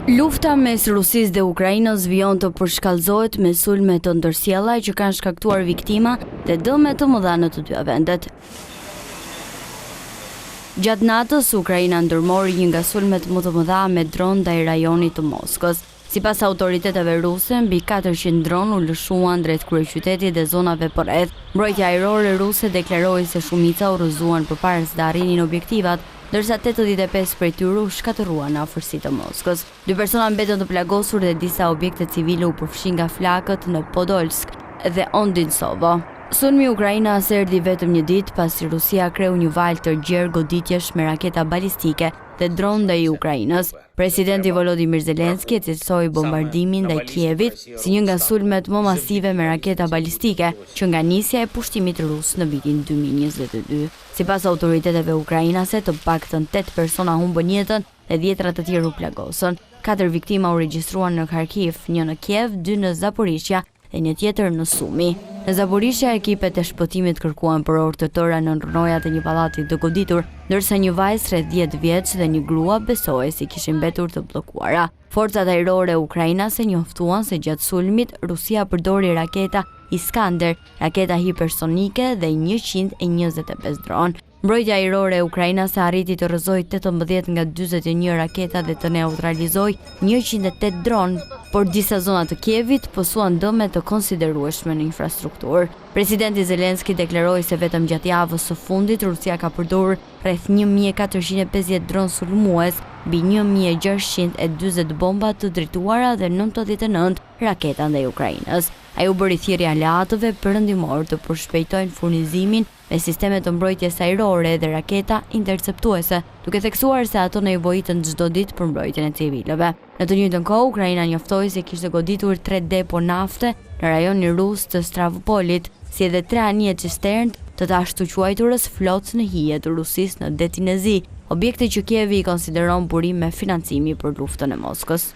Lufta mes Rusisë dhe Ukrainës vijon të përshkallëzohet me sulme të ndërsjella që kanë shkaktuar viktima dhe dëme të mëdha në të dyja vendet. Gjatë natës, Ukraina ndërmori një nga sulmet më të mëdha me dron ndaj rajonit të Moskës. Sipas autoriteteve ruse, mbi 400 dron u lëshuan drejt kryeqytetit dhe zonave përreth. Mbrojtja ajrore ruse deklaroi se shumica u rrëzuan përpara se të arrinin objektivat, ndërsa 85 prej tyre u shkatëruan në afërsitë të Moskës. 2 persona mbetën të plagosur dhe disa objekte civile u përfshin nga flakët në Podolsk dhe Ondinsovo. Sulmi Ukrainas erdhi vetëm një ditë pasi Rusia kreu një valë të gjerë goditjesh me raketa balistike dhe dron ndaj Ukrainës. Presidenti Volodymyr Zelensky e cilësoi bombardimin ndaj Kievit si një nga sulmet më masive me raketa balistike që nga nisja e pushtimit rus në vitin 2022. Sipas autoriteteve ukrainase, të paktën 8 persona humbën jetën dhe 10 të tjerë u plagosën. 4 viktima u regjistruan në Kharkiv, 1 në Kiev, 2 në Zaporizhia dhe një tjetër në Sumi. Në Zaporizhia, ekipet e shpëtimit kërkuan për orë të tëra në rrënojat e një pallati të goditur, ndërsa një vajzë rreth 10 vjeç dhe një grua besohej se kishin mbetur të bllokuara. Forcat ajrore ukrainase njoftuan se gjatë sulmit Rusia përdori raketa Iskander, raketa hipersonike dhe 125 dron. Mbrojtja ajrore ukrainase arriti të rrëzojë 18 nga 41 raketa dhe të neutralizojë 108 dron, por disa zona të Kievit posuan dëme të konsiderueshme në infrastrukturë. Presidenti Zelensky deklaroi se vetëm gjatë javës së fundit Rusia ka përdorur rreth 1450 dron sulmues, mbi 1640 bomba të drejtuara dhe 99 raketa ndaj Ukrainës. Ai u bëri thirrje aleatëve perëndimor të përshpejtojnë furnizimin me sisteme të mbrojtjes ajrore dhe raketa interceptuese, duke theksuar se ato nevojiten çdo ditë për mbrojtjen e civilëve. Në të njëjtën kohë, Ukraina njoftoi se kishte goditur 3 depo nafte në rajonin rus të Stavropolit, si edhe 3 anije cistern të ashtu quajturës flotës në hije të Rusisë në Detinezi, objekte që Kievi i konsideron burim me financimi për luftën e Moskës.